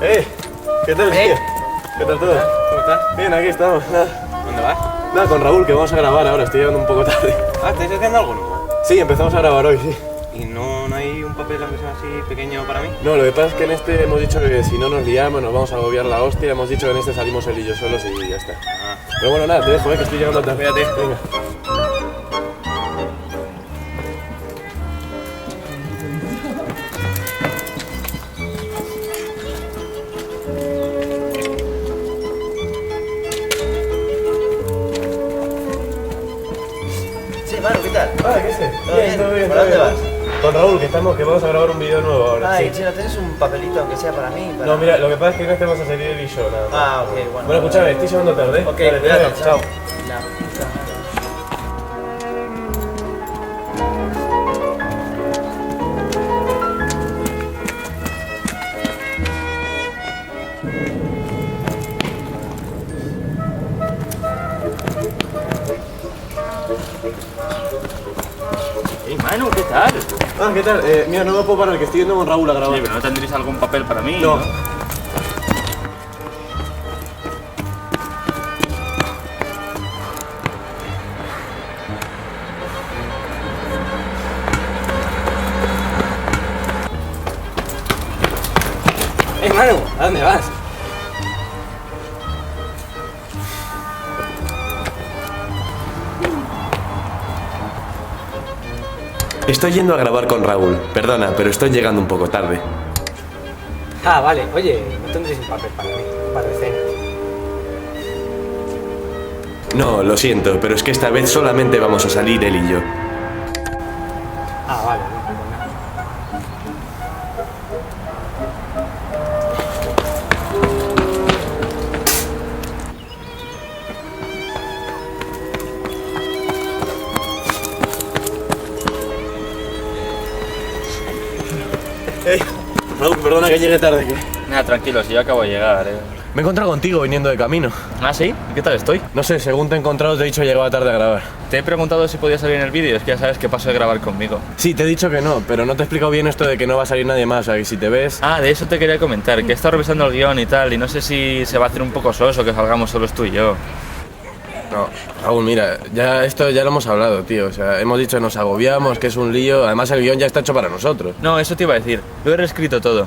¡Eh! ¿Qué tal, tío? ¿Qué tal todo? ¿Cómo estás? Bien, aquí estamos. Nada. ¿Dónde vas? Nada, con Raúl, que vamos a grabar ahora. Estoy llegando un poco tarde. Ah, ¿estáis haciendo algo nuevo? Sí, empezamos a grabar hoy, sí. ¿Y no hay un papel aunque sea así pequeño para mí? No, lo que pasa es que en este hemos dicho que si no nos liamos nos vamos a agobiar la hostia. Hemos dicho que en este salimos él y yo solos y ya está. Ah. Pero bueno, nada, te dejo, que estoy llegando tarde. Cuídate. Venga. Sí, Manu, ¿qué tal? Ah, ¿qué sé? ¿Todo bien? todo bien. ¿Para dónde vas? Con Raúl, que vamos a grabar un vídeo nuevo ahora. Ay, Sí. che, ¿no tenés un papelito aunque sea para mí? Para... No, mira, lo que pasa es que en este vamos a salir él y yo, nada más. Ah, ok, bueno. Bueno, escúchame, estoy llegando tarde. Ok, Vale, cuidado, chao. La puta madre. Hey, Manu, ¿qué tal? Ah, ¿qué tal? Mira, no me puedo parar, que estoy yendo con Raúl a grabar. Sí, pero ¿no tendréis algún papel para mí? No. ¡Hey, Manu! ¿A dónde vas? Estoy yendo a grabar con Raúl. Perdona, pero estoy llegando un poco tarde. Ah, vale. Oye, ¿no tendréis un papel para mí? Un par de cenas. No, lo siento, pero es que esta vez solamente vamos a salir él y yo. Ah, vale. No, pues nada. Raúl, perdona que llegue tarde. Nada, tranquilo, si yo acabo de llegar, Me he encontrado contigo viniendo de camino. ¿Ah, sí? ¿Y qué tal estoy? No sé, según te he encontrado te he dicho que llegaba tarde a grabar. Te he preguntado si podía salir en el vídeo, es que ya sabes que paso de grabar conmigo. Sí, te he dicho que no, pero no te he explicado bien esto de que no va a salir nadie más. O sea, que si te ves... Ah, de eso te quería comentar, que he estado revisando el guión y tal, y no sé si se va a hacer un poco soso que salgamos solos tú y yo. No, Raúl, mira, esto ya lo hemos hablado, tío. O sea, hemos dicho que nos agobiamos, que es un lío. Además, el guión ya está hecho para nosotros. No, eso te iba a decir, lo he reescrito todo.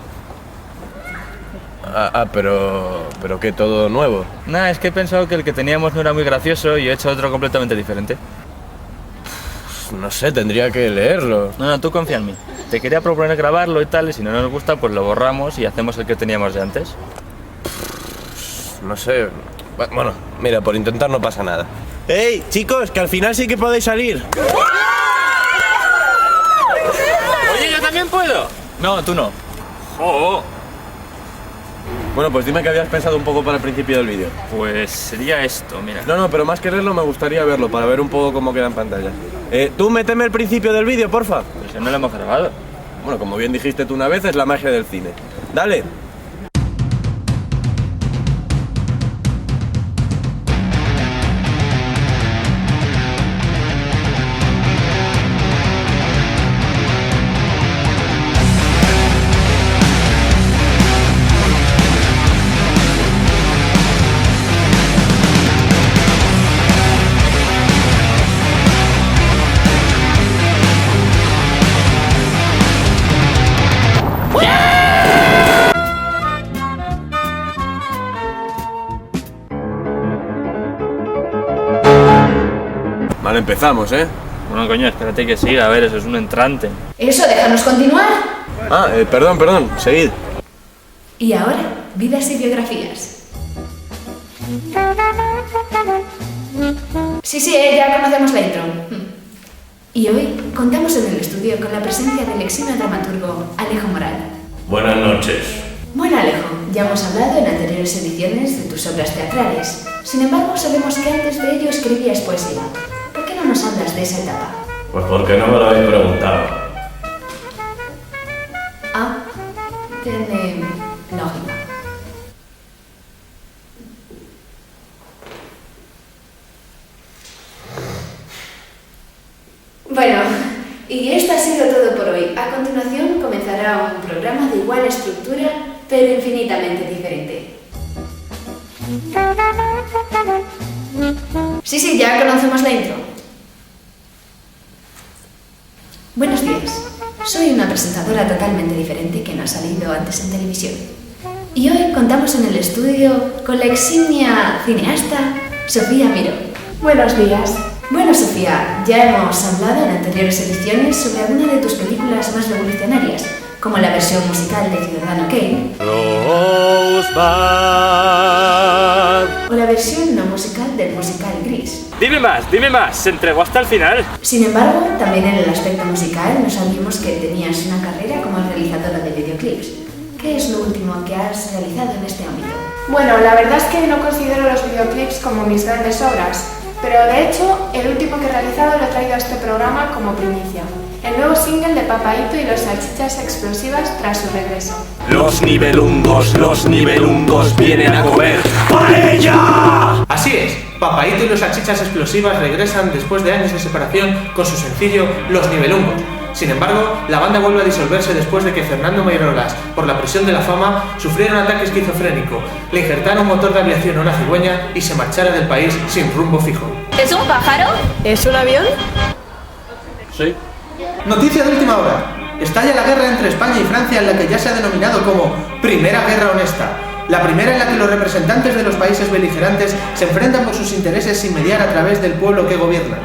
Pero que todo nuevo. Nada, es que he pensado que el que teníamos no era muy gracioso y he hecho otro completamente diferente. No sé, tendría que leerlo. No, tú confía en mí. Te quería proponer grabarlo y tal, y si no nos gusta, pues lo borramos y hacemos el que teníamos de antes. No sé. Bueno, mira, por intentar no pasa nada. ¡Ey, chicos, que al final sí que podéis salir! Oye, ¿yo también puedo? No, tú no. Oh. Bueno, pues dime que habías pensado un poco para el principio del vídeo. Pues sería esto, mira. No, pero más que leerlo me gustaría verlo para ver un poco cómo queda en pantalla. Tú méteme el principio del vídeo, porfa. Pues no lo hemos grabado. Bueno, como bien dijiste tú una vez, es la magia del cine. ¡Dale! Vale, empezamos, ¿eh? Bueno, coño, espérate que siga, a ver, eso es un entrante. Eso, déjanos continuar. Perdón, seguid. Y ahora, vidas y biografías. Sí, ya conocemos la intro. Y hoy contamos en el estudio con la presencia del eximio dramaturgo Alejo Moral. Buenas noches. Bueno, Alejo, ya hemos hablado en anteriores ediciones de tus obras teatrales. Sin embargo, sabemos que antes de ello escribías poesía. ¿Por qué no nos hablas de esa etapa? Pues porque no me lo habéis preguntado. Ah, tiene lógica. Bueno, y esto ha sido todo por hoy. A continuación comenzará un programa de igual estructura pero infinitamente diferente. Sí, ya conocemos la intro. Buenos días. Soy una presentadora totalmente diferente que no ha salido antes en televisión. Y hoy contamos en el estudio con la eximia cineasta Sofía Miró. Buenos días. Bueno, Sofía, ya hemos hablado en anteriores ediciones sobre alguna de tus películas más revolucionarias, como la versión musical de Ciudadano Kane o la versión no musical del musical Gris. Dime más, ¿se entregó hasta el final? Sin embargo, también en el aspecto musical no sabíamos que tenías una carrera como realizadora de videoclips. ¿Qué es lo último que has realizado en este ámbito? Bueno, la verdad es que no considero los videoclips como mis grandes obras, pero de hecho, el último que he realizado lo he traído a este programa como primicia. El nuevo single de Papaíto y los Salchichas Explosivas tras su regreso. Los nivelungos vienen a comer ¡paella! Así es, Papaíto y los Salchichas Explosivas regresan después de años de separación con su sencillo Los Nivelungos. Sin embargo, la banda vuelve a disolverse después de que Fernando Meirolas, por la presión de la fama, sufriera un ataque esquizofrénico, le injertara un motor de aviación a una cigüeña y se marchara del país sin rumbo fijo. ¿Es un pájaro? ¿Es un avión? Sí. Noticia de última hora. Estalla la guerra entre España y Francia en la que ya se ha denominado como Primera Guerra Honesta. La primera en la que los representantes de los países beligerantes se enfrentan por sus intereses sin mediar a través del pueblo que gobiernan.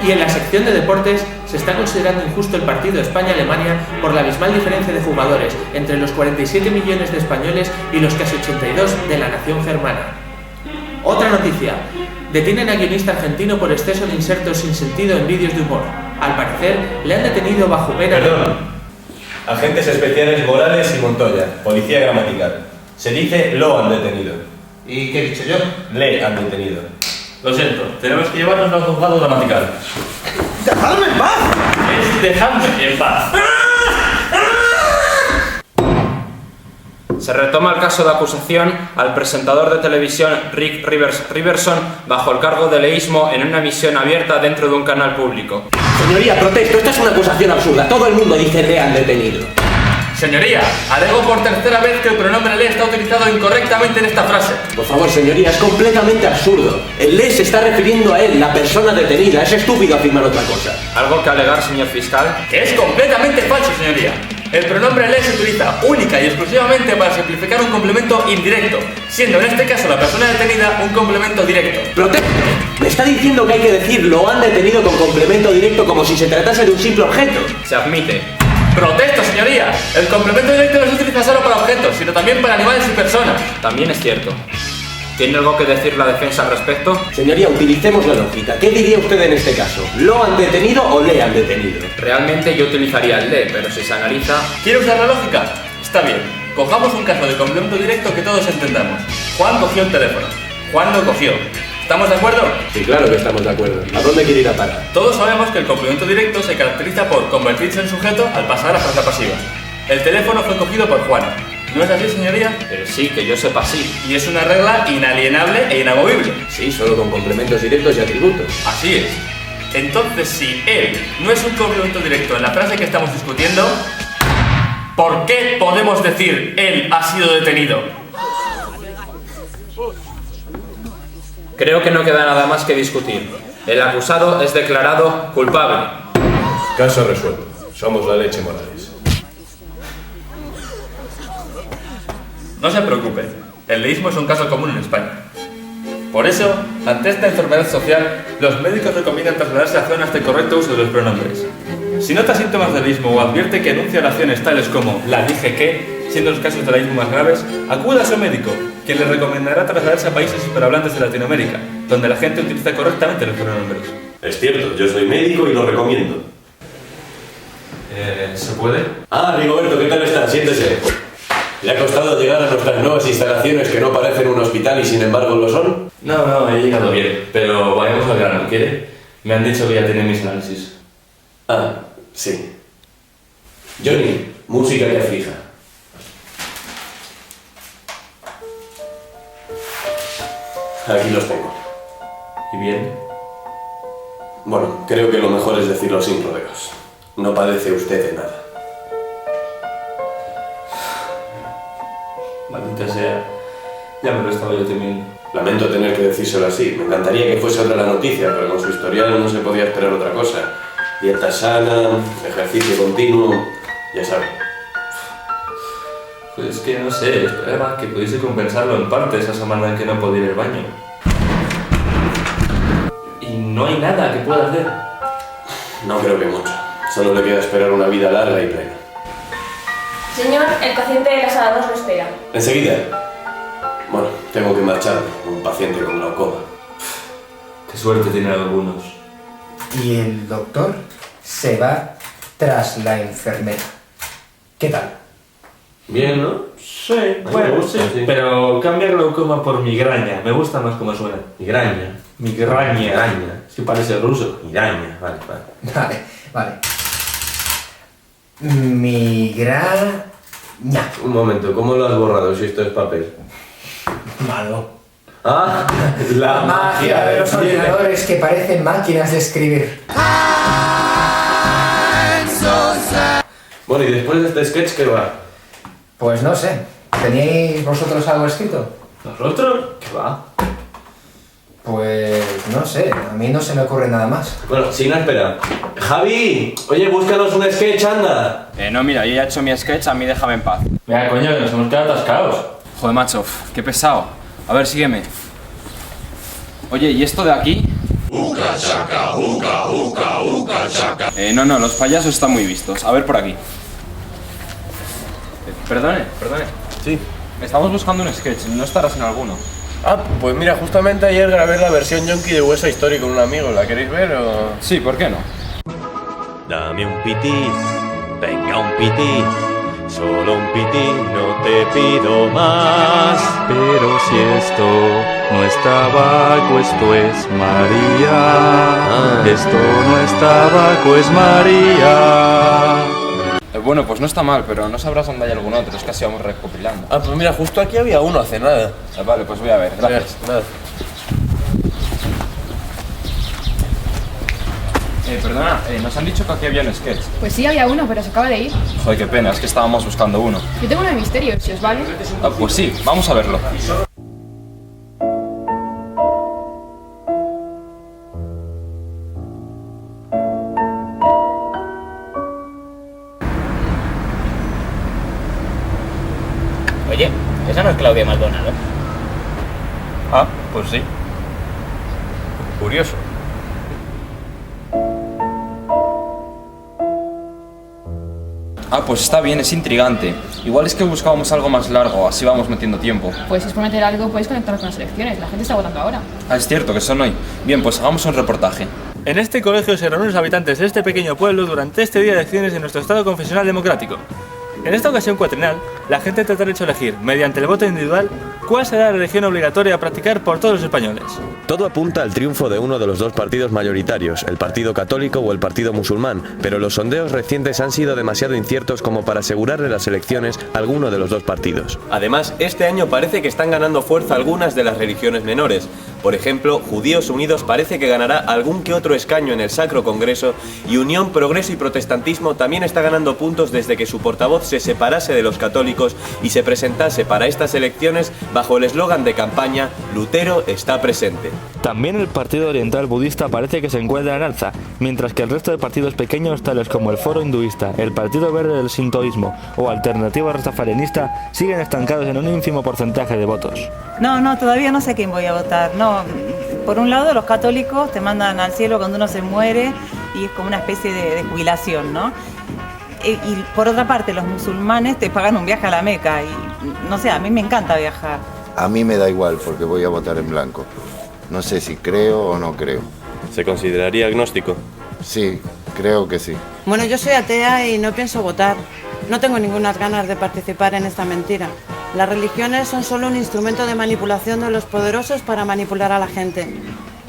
Y en la sección de deportes se está considerando injusto el partido España-Alemania por la abismal diferencia de jugadores entre los 47 millones de españoles y los casi 82 de la nación germana. Otra noticia. Detienen a guionista argentino por exceso de insertos sin sentido en vídeos de humor. Al parecer, le han detenido bajo pena de... Perdón. Agentes especiales Morales y Montoya, policía gramatical. Se dice lo han detenido. ¿Y qué he dicho yo? Le han detenido. Lo siento, tenemos que llevarnos al juzgado gramatical. ¡Dejadme en paz! Es dejadme en paz. Se retoma el caso de acusación al presentador de televisión Rick Riverson bajo el cargo de leísmo en una emisión abierta dentro de un canal público. Señoría, protesto, esta es una acusación absurda. Todo el mundo dice le han detenido. Señoría, alego por tercera vez que el pronombre le está utilizado incorrectamente en esta frase. Por favor, señoría, es completamente absurdo. El le se está refiriendo a él, la persona detenida. Es estúpido afirmar otra cosa. ¿Algo que alegar, señor fiscal? Que es completamente falso, señoría. El pronombre le se utiliza única y exclusivamente para simplificar un complemento indirecto, siendo en este caso la persona detenida un complemento directo. ¡Protesto! Me está diciendo que hay que decir lo han detenido con complemento directo como si se tratase de un simple objeto. Se admite. ¡Protesto, señoría! El complemento directo no se utiliza solo para objetos, sino también para animales y personas. También es cierto. ¿Tiene algo que decir la defensa al respecto? Señoría, utilicemos la lógica. ¿Qué diría usted en este caso? ¿Lo han detenido o le han detenido? Realmente yo utilizaría el le, pero si se analiza... ¿Quiere usar la lógica? Está bien. Cojamos un caso de complemento directo que todos entendamos. Juan cogió el teléfono. Juan lo cogió. ¿Estamos de acuerdo? Sí, claro que estamos de acuerdo. ¿A dónde quiere ir a parar? Todos sabemos que el complemento directo se caracteriza por convertirse en sujeto al pasar a la frase pasiva. El teléfono fue cogido por Juan. ¿No es así, señoría? Sí, que yo sepa sí. Y es una regla inalienable e inamovible. Sí, solo con complementos directos y atributos. Así es. Entonces, si él no es un complemento directo en la frase que estamos discutiendo, ¿por qué podemos decir él ha sido detenido? Creo que no queda nada más que discutir. El acusado es declarado culpable. Caso resuelto. Somos la leche Morales. No se preocupe, el leísmo es un caso común en España. Por eso, ante esta enfermedad social, los médicos recomiendan trasladarse a zonas de correcto uso de los pronombres. Si nota síntomas de leísmo o advierte que enuncia oraciones tales como la dije que, siendo los casos de leísmo más graves, acuda a su médico, quien le recomendará trasladarse a países hispanohablantes de Latinoamérica, donde la gente utiliza correctamente los pronombres. Es cierto, yo soy médico y lo recomiendo. ¿Se puede? Ah, Rigoberto, ¿qué tal estás? Siéntese. ¿Le ha costado llegar a nuestras nuevas instalaciones que no parecen un hospital y sin embargo lo son? No, he llegado bien, pero vayamos al grano, ¿quiere? Me han dicho que ya tienen mis análisis. Ah, sí. Johnny, música que aflija. Aquí los tengo. ¿Y bien? Bueno, creo que lo mejor es decirlo sin rodeos. No padece usted de nada. Maldita sea. Ya me lo estaba yo temiendo. Lamento tener que decírselo así. Me encantaría que fuese otra la noticia, pero con su historial no se podía esperar otra cosa. Dieta sana, ejercicio continuo, ya sabes. Pues que no sé, esperaba que pudiese compensarlo en parte esa semana en que no podía ir al baño. Y no hay nada que pueda hacer. No creo que mucho. Solo le queda esperar una vida larga y plena. Señor, el paciente de la sala 2 lo espera. Enseguida. Bueno, tengo que marcharme. Un paciente con glaucoma. Qué suerte tienen algunos. Y el doctor se va tras la enfermera. ¿Qué tal? Bien, ¿no? Sí, bueno, sí. Pero cambia glaucoma por migraña. Me gusta más como suena. Migraña. Migraña. Es que parece ruso. Migraña, vale. Vale. Migraña. Un momento, ¿cómo lo has borrado si esto es papel? Malo. Ah, la Magia de los ordenadores que parecen máquinas de escribir. Bueno, y después de este sketch, ¿qué va? Pues no sé. ¿Teníais vosotros algo escrito? ¿Nosotros? ¿Qué va? Pues no sé, a mí no se me ocurre nada más. Bueno, si no, espera. Javi, oye, búscanos un sketch, anda. No, mira, yo ya he hecho mi sketch, a mí déjame en paz. Venga, coño, que nos hemos quedado atascados. Joder, macho, qué pesado. A ver, sígueme. Oye, ¿y esto de aquí? No, los payasos están muy vistos. A ver por aquí. Perdone. Sí. Estamos buscando un sketch, ¿no estarás en alguno? Ah, pues mira, justamente ayer grabé la versión yonki de Hueso Histórico con un amigo. ¿La queréis ver o...? Sí, ¿por qué no? Dame un pití, venga un pití, solo un pití, no te pido más. Pero si esto no es tabaco, esto es María. Esto no es tabaco, es María. Bueno, pues no está mal, pero no sabrás dónde hay algún otro, es que así vamos recopilando. Ah, pues mira, justo aquí había uno hace nada. Vale, pues voy a ver, gracias. Nada. Perdona, nos han dicho que aquí había un sketch. Pues sí, había uno, pero se acaba de ir. Joder, qué pena, es que estábamos buscando uno. Yo tengo uno de misterio, si os vale. Ah, pues sí, vamos a verlo. Oye, esa no es Claudia Maldonado. Ah, pues sí. Curioso. Ah, pues está bien, es intrigante. Igual es que buscábamos algo más largo, así vamos metiendo tiempo. Pues si os prometer algo, podéis conectaros con las elecciones. La gente está votando ahora. Ah, es cierto, que son hoy. Bien, pues hagamos un reportaje. En este colegio se reúnen los habitantes de este pequeño pueblo durante este día de elecciones de nuestro Estado confesional democrático. En esta ocasión cuatrinal, la gente tendrá derecho a elegir, mediante el voto individual, cuál será la religión obligatoria a practicar por todos los españoles. Todo apunta al triunfo de uno de los dos partidos mayoritarios, el Partido Católico o el Partido Musulmán, pero los sondeos recientes han sido demasiado inciertos como para asegurarle las elecciones a alguno de los dos partidos. Además, este año parece que están ganando fuerza algunas de las religiones menores. Por ejemplo, Judíos Unidos parece que ganará algún que otro escaño en el Sacro Congreso y Unión, Progreso y Protestantismo también está ganando puntos desde que su portavoz se separase de los católicos y se presentase para estas elecciones bajo el eslogan de campaña Lutero está presente. También el Partido Oriental Budista parece que se encuentra en alza, mientras que el resto de partidos pequeños tales como el Foro Hinduista, el Partido Verde del Sintoísmo o Alternativa Rastafarianista siguen estancados en un ínfimo porcentaje de votos. No, todavía no sé quién voy a votar. No, por un lado los católicos te mandan al cielo cuando uno se muere y es como una especie de jubilación, ¿no? Y por otra parte los musulmanes te pagan un viaje a la Meca y no sé, a mí me encanta viajar. A mí me da igual porque voy a votar en blanco. No sé si creo o no creo. ¿Se consideraría agnóstico? Sí, creo que sí. Bueno, yo soy atea y no pienso votar. No tengo ninguna ganas de participar en esta mentira. Las religiones son solo un instrumento de manipulación de los poderosos para manipular a la gente.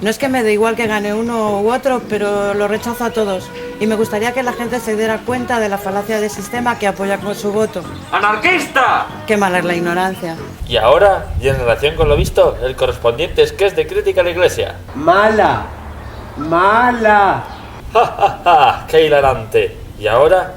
No es que me dé igual que gane uno u otro, pero lo rechazo a todos. Y me gustaría que la gente se diera cuenta de la falacia del sistema que apoya con su voto. ¡Anarquista! Qué mala es la ignorancia. Y ahora, y en relación con lo visto, el correspondiente sketch de crítica a la Iglesia. ¡Mala! ¡Mala! ¡Ja, ja, ja! ¡Qué hilarante! ¿Y ahora?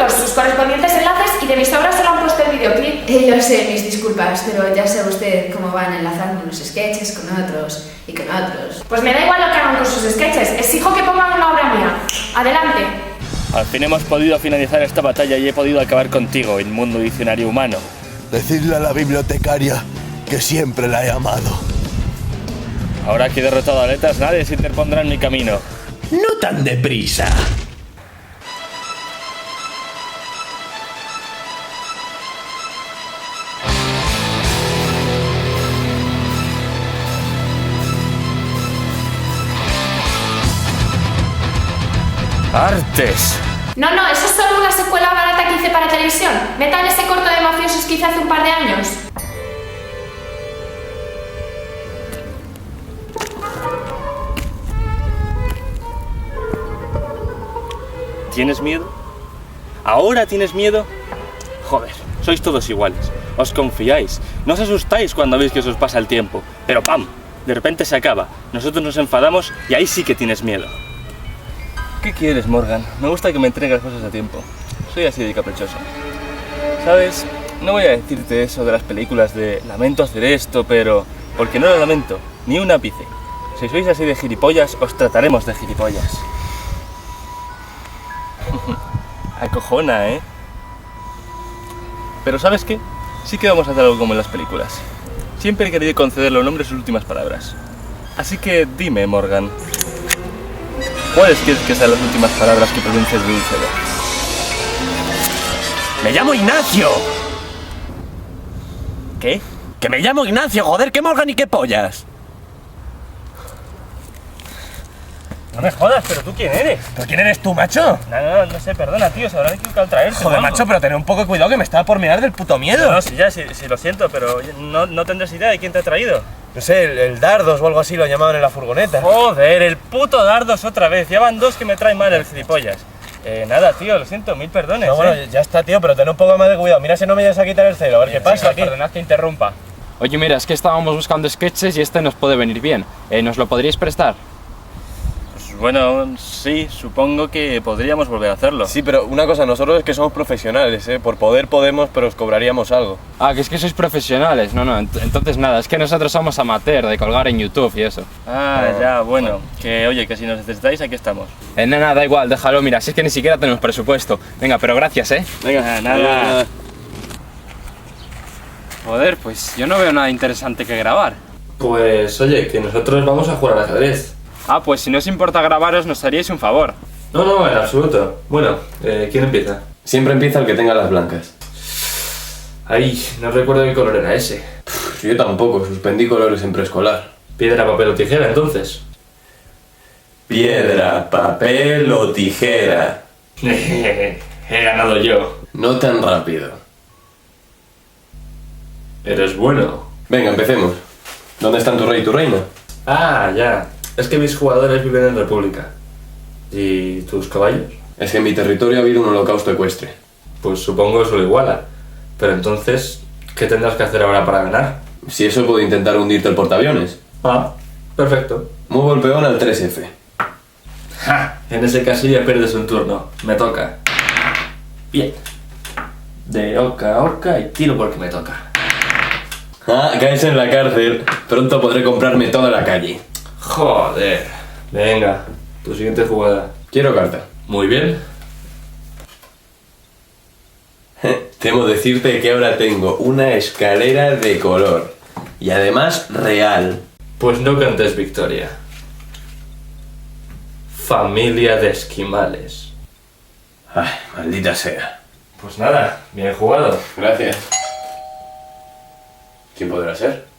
cortos, sus correspondientes enlaces y de mis obras solo han puesto el videoclip. Lo sé, mis disculpas, pero ya sabe usted cómo van enlazando unos sketches con otros y con otros. Pues me da igual lo que hagan con sus sketches, exijo que pongan una obra mía. Adelante. Al fin hemos podido finalizar esta batalla y he podido acabar contigo, inmundo diccionario humano. Decidle a la bibliotecaria que siempre la he amado. Ahora que he derrotado a Letras, nadie se interpondrá en mi camino. No tan deprisa. ¡Artes! No, eso es solo una secuela barata que hice para televisión. Metan ese corto de mafiosos que hice hace un par de años. ¿Tienes miedo? ¿Ahora tienes miedo? Joder, sois todos iguales. Os confiáis. No os asustáis cuando veis que os pasa el tiempo. Pero ¡pam! De repente se acaba. Nosotros nos enfadamos y ahí sí que tienes miedo. ¿Qué quieres, Morgan? Me gusta que me entregues cosas a tiempo. Soy así de caprichoso. ¿Sabes? No voy a decirte eso de las películas de lamento hacer esto, pero... porque no lo lamento, ni un ápice. Si sois así de gilipollas, os trataremos de gilipollas. Acojona, ¿eh? Pero ¿sabes qué? Sí que vamos a hacer algo como en las películas. Siempre he querido concederle a un hombre sus últimas palabras. Así que dime, Morgan, ¿cuáles quieres que sean las últimas palabras que pronuncies de Dulcedo? ¡Me llamo Ignacio! ¿Qué? ¡Que me llamo Ignacio, joder! ¿Qué Morgan y qué pollas? No me jodas, pero ¿tú quién eres? ¿Pero quién eres tú, macho? No sé, perdona, tío, se habrá equivocado al traerte. Joder, macho, pero ten un poco de cuidado que me estaba por mirar del puto miedo. No, sí, lo siento, pero no tendrás idea de quién te ha traído. No sé, el Dardos o algo así lo llamaban en la furgoneta. Joder, el puto Dardos otra vez. Ya van dos que me traen mal el gilipollas. Nada, tío, lo siento, mil perdones. No, bueno, ya está, tío, pero ten un poco más de cuidado. Mira si no me vayas a quitar el celo, a ver qué pasa aquí. Perdonad que interrumpa. Oye, mira, es que estábamos buscando sketches y este nos puede venir bien. ¿Nos lo podríais prestar? Pues bueno, sí, supongo que podríamos volver a hacerlo. Sí, pero una cosa, nosotros es que somos profesionales, ¿eh? Por poder podemos, pero os cobraríamos algo. Ah, que es que sois profesionales. No, entonces nada, es que nosotros somos amateur de colgar en YouTube y eso. Ah, ya, bueno. Que oye, que si nos necesitáis, aquí estamos. Nada, da igual, déjalo, mira, si es que ni siquiera tenemos presupuesto. Venga, pero gracias, ¿eh? Venga, nada. Joder, pues yo no veo nada interesante que grabar. Pues oye, que nosotros vamos a jugar al ajedrez. Ah, pues si no os importa grabaros, nos haríais un favor. No, en absoluto. Bueno, ¿quién empieza? Siempre empieza el que tenga las blancas. Ay, no recuerdo qué color era ese. Yo tampoco, suspendí colores en preescolar. Piedra, papel o tijera, entonces. Piedra, papel o tijera. He ganado yo. No tan rápido. Eres bueno. Venga, empecemos. ¿Dónde están tu rey y tu reina? Ah, ya. Es que mis jugadores viven en República. ¿Y tus caballos? Es que en mi territorio ha habido un holocausto ecuestre. Pues supongo eso lo iguala. Pero entonces, ¿qué tendrás que hacer ahora para ganar? Si eso puedo intentar hundirte el portaaviones. Ah, perfecto. Muevo el peón al 3F. ¡Ja! En ese caso ya pierdes un turno. Me toca. Bien. De oca a oca y tiro porque me toca. Ah, caes en la cárcel. Pronto podré comprarme toda la calle. Joder. Venga, tu siguiente jugada. Quiero carta. Muy bien. Temo decirte que ahora tengo una escalera de color. Y además real. Pues no cantes victoria. Familia de esquimales. Ay, maldita sea. Pues nada, bien jugado. Gracias. ¿Quién podrá ser?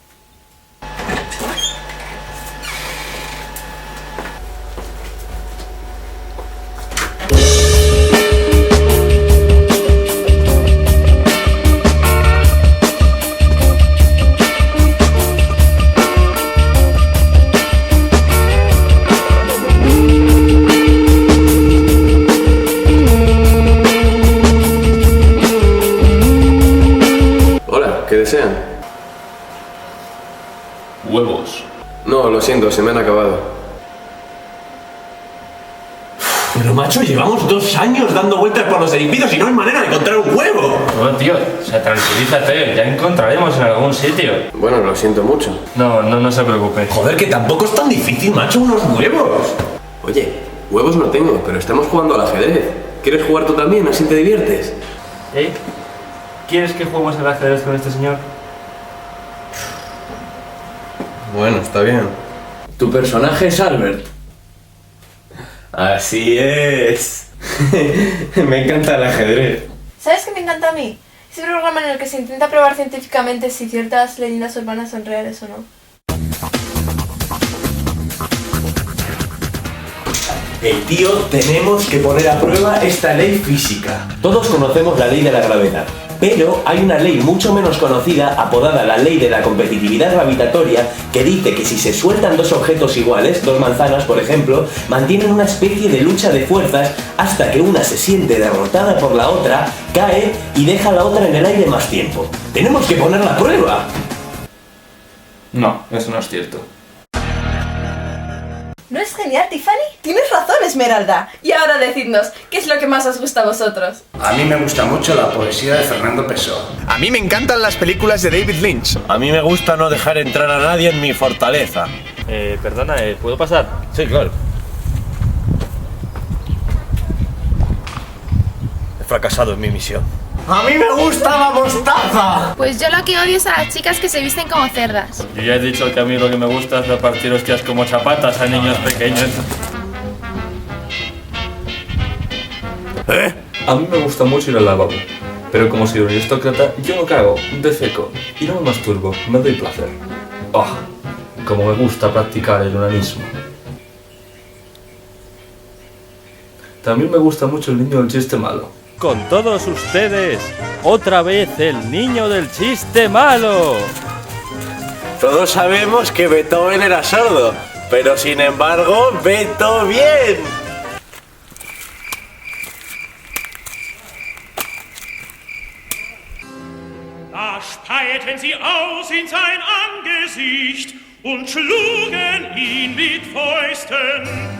Hola, ¿qué desean? Huevos. No, lo siento, se me han acabado. Pero macho, llevamos 2 años dando vueltas por los edificios y no hay manera de encontrar un huevo. No, tío, o sea, tranquilízate, ya encontraremos en algún sitio. Bueno, lo siento mucho. No se preocupe. Joder, que tampoco es tan difícil, macho, unos huevos. Oye, huevos no tengo, pero estamos jugando al ajedrez. ¿Quieres jugar tú también? Así te diviertes. ¿Quieres que juguemos al ajedrez con este señor? Bueno, está bien. ¿Tu personaje es Albert? Así es. Me encanta el ajedrez. ¿Sabes qué me encanta a mí? Ese programa en el que se intenta probar científicamente si ciertas leyendas urbanas son reales o no. Tío, tenemos que poner a prueba esta ley física. Todos conocemos la ley de la gravedad, pero hay una ley mucho menos conocida, apodada la ley de la competitividad gravitatoria, que dice que si se sueltan 2 objetos iguales, 2 manzanas por ejemplo, mantienen una especie de lucha de fuerzas hasta que una se siente derrotada por la otra, cae y deja a la otra en el aire más tiempo. ¡Tenemos que ponerla a prueba! No, eso no es cierto. ¿No es genial, Tiffany? Tienes razón, Esmeralda. Y ahora decidnos, ¿qué es lo que más os gusta a vosotros? A mí me gusta mucho la poesía de Fernando Pessoa. A mí me encantan las películas de David Lynch. A mí me gusta no dejar entrar a nadie en mi fortaleza. Perdona, ¿puedo pasar? Sí, claro. He fracasado en mi misión. ¡A mí me gusta la mostaza! Pues yo lo que odio es a las chicas que se visten como cerdas. Yo ya he dicho que a mí lo que me gusta es repartir hostias como chapatas a niños pequeños. A mí me gusta mucho ir al lavabo, pero como soy un aristócrata, yo no cago, defeco y no me masturbo, me doy placer. ¡Oh! Como me gusta practicar el onanismo. También me gusta mucho el niño del chiste malo. Con todos ustedes, otra vez el niño del chiste malo. Todos sabemos que Beethoven era sordo, pero sin embargo, vetó bien. Da speierten sie aus in sein Angesicht und schlugen ihn mit Fäusten.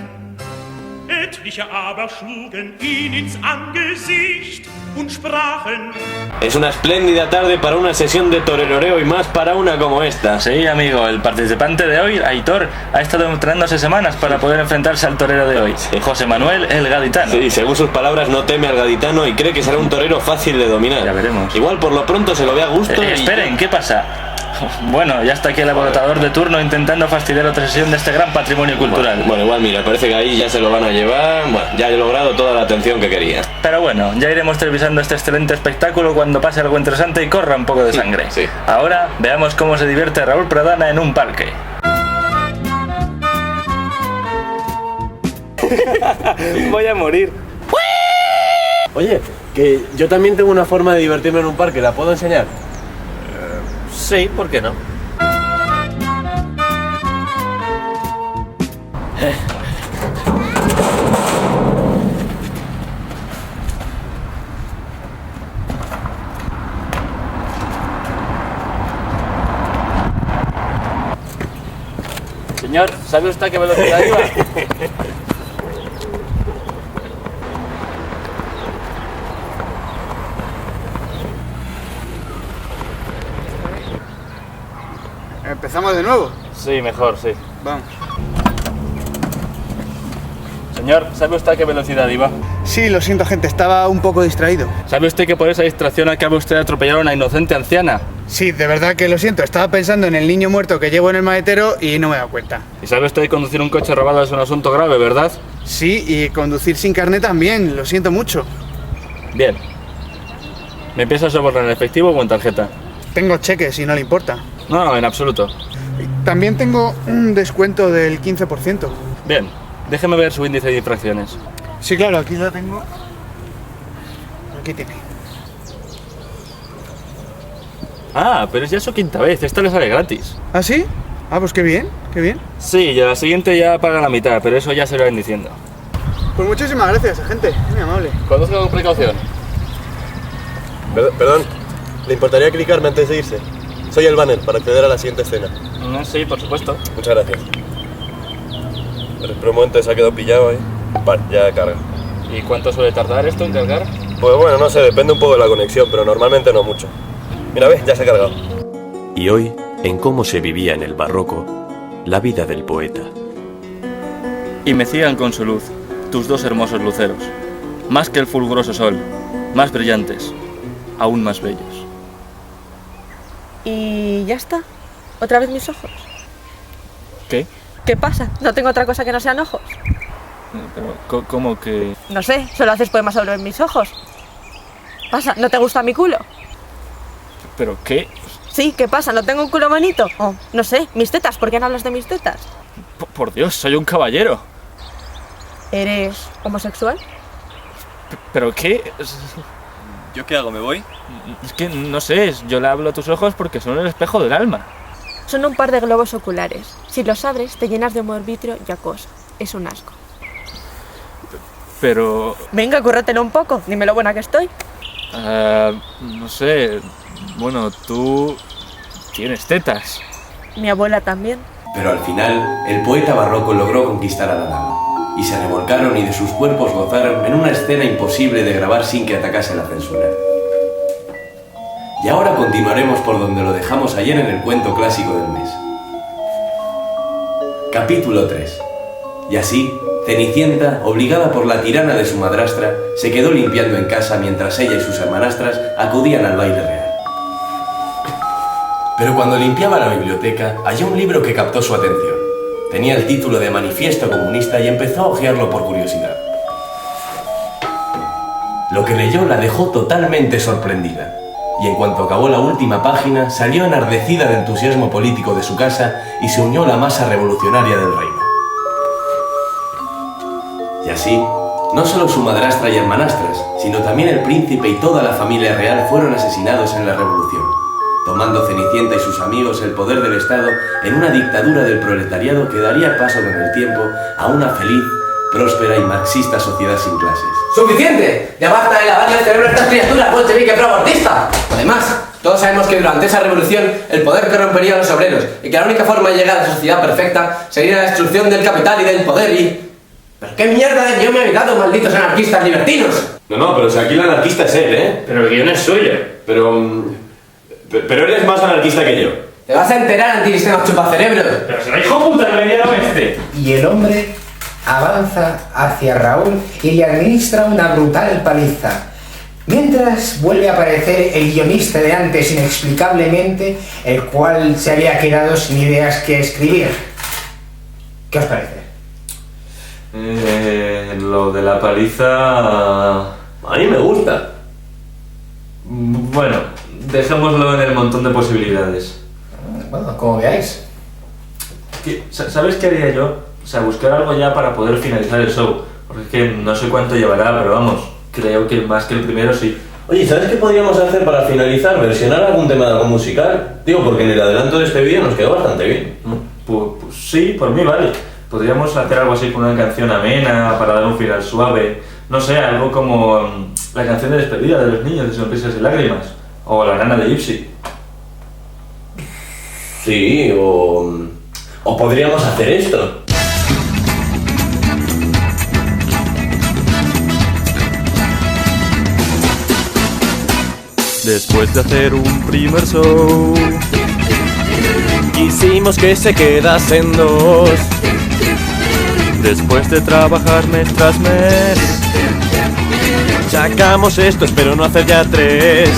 Etliche aber schlugen ihn ins Angesicht und sprachen. Es una espléndida tarde para una sesión de toreroreo y más para una como esta. Sí, amigo, el participante de hoy, Aitor, ha estado entrenándose semanas para poder enfrentarse al torero de hoy, José Manuel el Gaditano. Sí, según sus palabras no teme al gaditano y cree que será un torero fácil de dominar. Ya veremos. Igual por lo pronto se lo ve a gusto. Esperen, ¿qué pasa? Bueno, ya está aquí el abortador de turno intentando fastidiar otra sesión de este gran patrimonio cultural. Bueno, igual mira, parece que ahí ya se lo van a llevar. Bueno, ya he logrado toda la atención que quería. Pero bueno, ya iremos televisando este excelente espectáculo cuando pase algo interesante y corra un poco de sangre. Sí. Ahora veamos cómo se divierte Raúl Pradana en un parque. Voy a morir. Oye, que yo también tengo una forma de divertirme en un parque, ¿la puedo enseñar? Sí, ¿por qué no? Señor, ¿sabe usted a qué velocidad iba? ¿Empezamos de nuevo? Sí, mejor, sí. Vamos. Señor, ¿sabe usted a qué velocidad iba? Sí, lo siento, gente, estaba un poco distraído. ¿Sabe usted que por esa distracción acaba usted de atropellar a una inocente anciana? Sí, de verdad que lo siento, estaba pensando en el niño muerto que llevo en el maletero y no me he dado cuenta. ¿Y sabe usted que conducir un coche robado es un asunto grave, verdad? Sí, y conducir sin carnet también, lo siento mucho. Bien. ¿Me empieza a sobornar en efectivo o en tarjeta? Tengo cheques, si no le importa. No, en absoluto. También tengo un descuento del 15%. Bien, déjeme ver su índice de infracciones. Sí, claro, aquí lo tengo. Aquí tiene. Ah, pero es ya su quinta vez, esta le sale gratis. ¿Ah, sí? Ah, pues qué bien, qué bien. Sí, y a la siguiente ya paga la mitad, pero eso ya se lo van diciendo. Pues muchísimas gracias, agente, muy amable. Conduzca con precaución. Perdón, ¿le importaría clicarme antes de irse? Soy el banner para acceder a la siguiente escena. Sí, por supuesto. Muchas gracias. Pero por un momento se ha quedado pillado ahí. Vale, ya carga. ¿Y cuánto suele tardar esto en cargar? Pues bueno, no sé, depende un poco de la conexión, pero normalmente no mucho. Mira, ve, ya se ha cargado. Y hoy, en cómo se vivía en el barroco, la vida del poeta. Y me ciegan con su luz, tus dos hermosos luceros, más que el fulguroso sol, más brillantes, aún más bellos. Y ya está. ¿Otra vez mis ojos? ¿Qué? ¿Qué pasa? ¿No tengo otra cosa que no sean ojos? Pero, ¿cómo que...? No sé, solo haces poemas sobre mis ojos. ¿Pasa? ¿No te gusta mi culo? ¿Pero qué? Sí, ¿qué pasa? ¿No tengo un culo bonito? Oh, no sé, mis tetas, ¿por qué no hablas de mis tetas? Por Dios, soy un caballero. ¿Eres homosexual? ¿Pero qué? ¿Yo qué hago? ¿Me voy? Es que no sé, yo le hablo a tus ojos porque son el espejo del alma. Son un par de globos oculares. Si los abres, te llenas de humor vitrio y acoso. Es un asco. Pero... Venga, cúrratelo un poco, dime lo buena que estoy. No sé... Bueno, tú... tienes tetas. Mi abuela también. Pero al final, el poeta barroco logró conquistar a la dama, y se revolcaron y de sus cuerpos gozaron en una escena imposible de grabar sin que atacase la censura. Y ahora continuaremos por donde lo dejamos ayer en el cuento clásico del mes. Capítulo 3. Y así, Cenicienta, obligada por la tirana de su madrastra, se quedó limpiando en casa mientras ella y sus hermanastras acudían al baile real. Pero cuando limpiaba la biblioteca, halló un libro que captó su atención. Tenía el título de Manifiesto Comunista y empezó a hojearlo por curiosidad. Lo que leyó la dejó totalmente sorprendida, y en cuanto acabó la última página, salió enardecida de entusiasmo político de su casa y se unió a la masa revolucionaria del reino. Y así, no solo su madrastra y hermanastras, sino también el príncipe y toda la familia real fueron asesinados en la revolución, tomando Cenicienta y sus amigos el poder del Estado en una dictadura del proletariado que daría paso con el tiempo a una feliz, próspera y marxista sociedad sin clases. ¡Suficiente! ¡Ya basta de lavarle el cerebro a estas criaturas bolchevique pro-abortista! Además, todos sabemos que durante esa revolución el poder corrompería a los obreros y que la única forma de llegar a la sociedad perfecta sería la destrucción del capital y del poder y... ¿Pero qué mierda de guión me habéis dado, malditos anarquistas libertinos? No, pero si aquí el anarquista es él, ¿eh? Pero el guión es suyo. Pero eres más anarquista que yo. Te vas a enterar, antisistema chupacerebros. Pero será hijo puta que me dieron este. Y el hombre avanza hacia Raúl y le administra una brutal paliza. Mientras vuelve a aparecer el guionista de antes inexplicablemente, el cual se había quedado sin ideas que escribir. ¿Qué os parece? Lo de la paliza... A mí me gusta. Bueno, dejémoslo en el montón de posibilidades. Bueno, como veáis. ¿Sabes qué haría yo? O sea, buscar algo ya para poder finalizar el show. Porque es que no sé cuánto llevará, pero vamos, creo que más que el primero sí. Oye, ¿sabes qué podríamos hacer para finalizar? ¿Versionar algún tema de algo musical? Digo, porque en el adelanto de este vídeo nos quedó bastante bien. Pues sí, por mí vale. Podríamos hacer algo así con una canción amena para dar un final suave. No sé, algo como la canción de despedida de los niños de Sonrisas y Lágrimas. O La Nana de Gypsy. Sí, o podríamos hacer esto. Después de hacer un primer show, quisimos que se quedasen dos. Después de trabajar mes tras mes, sacamos esto, espero no hacer ya 3.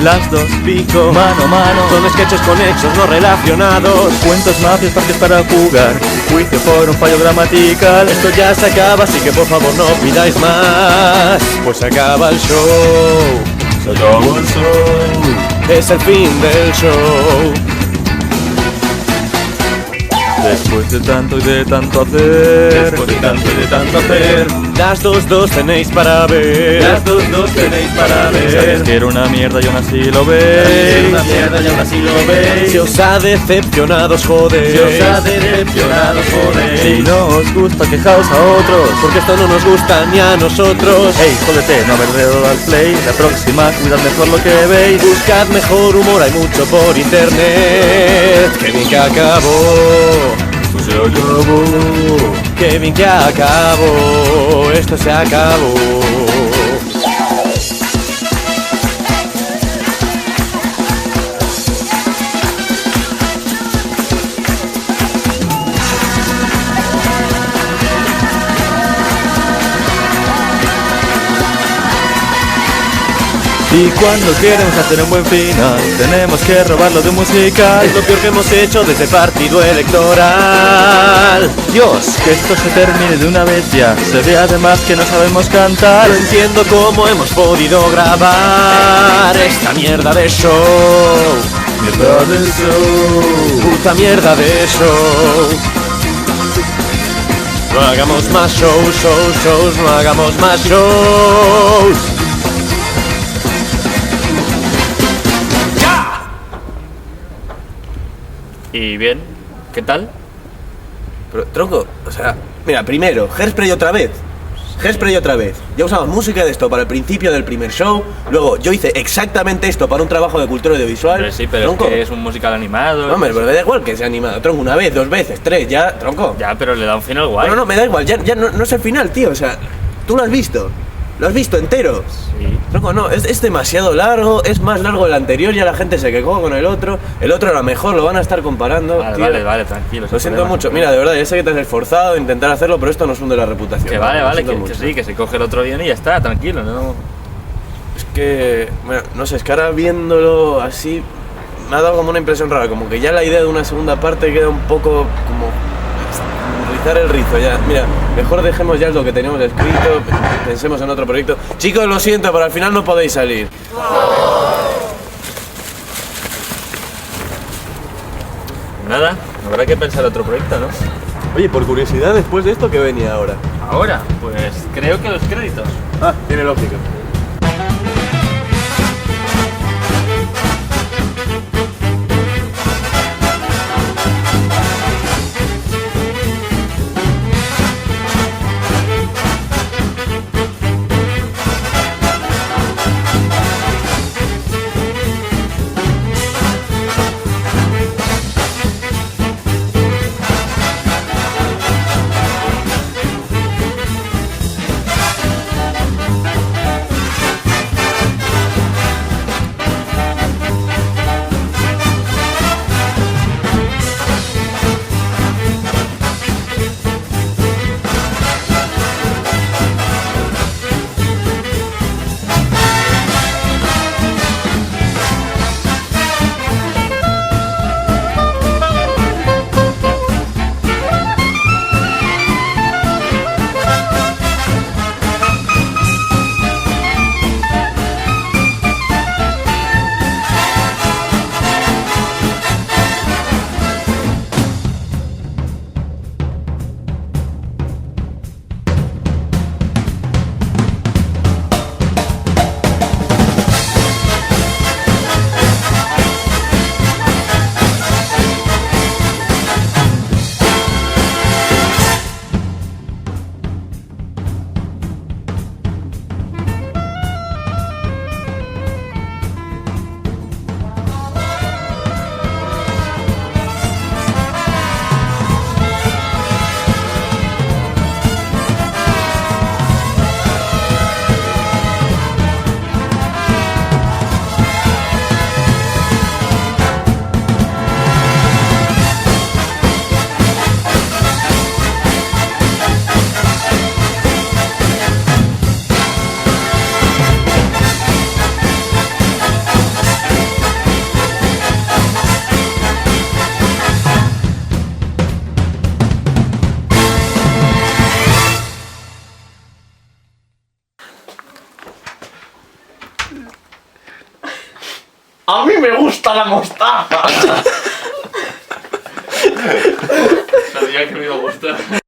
Las dos pico, mano a mano, son sketches conexos, no relacionados. Cuentos, mafias, parques para jugar, juicio por un fallo gramatical. Esto ya se acaba, así que por favor no pidáis más. Pues se acaba el show. Se acabó el show. Es el fin del show. Después de tanto y de tanto hacer, después de tanto y de tanto hacer, las dos tenéis para ver. Las dos tenéis para ver. Sabéis que era una mierda y aún así lo veis. Una mierda y aún así lo veis. Si os ha decepcionado, os jodéis. Si os ha decepcionado, os jodéis. Si no os gusta, quejaos a otros, porque esto no nos gusta ni a nosotros. Ey, jódete, no haber dado al play. La próxima, cuidad mejor lo que veis. Buscad mejor humor, hay mucho por internet. Que bien que acabó. Se acabó. qué bien que acabó, esto se acabó. Y cuando queremos hacer un buen final, tenemos que robarlo de un musical. Es lo peor que hemos hecho desde partido electoral. Dios, que esto se termine de una vez ya. Se ve además que no sabemos cantar. No entiendo cómo hemos podido grabar esta mierda de show. Mierda de show. Puta mierda de show. No hagamos más shows, no hagamos más shows. Y bien, ¿qué tal? Pero, tronco, o sea, mira, primero, Hairspray otra vez. Ya usamos música de esto para el principio del primer show. Luego, yo hice exactamente esto para un trabajo de cultura audiovisual. Pero sí, pero tronco. es que es un musical animado. No, hombre, pero me da igual que sea animado. Tronco, una vez, 2 veces, 3, ya, tronco. Ya, pero le da un final guay. No, me da igual, ya no es el final, tío. O sea, tú lo has visto. ¿Lo has visto entero? Sí. Tronco, no, es demasiado largo, es más largo el anterior, ya la gente se quejó con el otro. El otro era mejor, lo van a estar comparando. Vale, tranquilo. Lo siento mucho. Mira, de verdad, ya sé que te has esforzado en intentar hacerlo, pero esto nos hunde la reputación. Que vale, que sí, que se coge el otro guión y ya está, tranquilo, ¿no? Es que, bueno, no sé, es que ahora viéndolo así, me ha dado como una impresión rara, como que ya la idea de una segunda parte queda un poco como rizar el rizo ya. Mira, mejor dejemos ya lo que teníamos escrito, pensemos en otro proyecto. Chicos, lo siento, pero al final no podéis salir. Nada, habrá que pensar otro proyecto, ¿no? Oye, por curiosidad, después de esto, ¿qué venía ahora? Ahora, pues creo que los créditos. Ah, tiene lógica. A mí me gusta la mostaza. Sabía que me iba a gustar.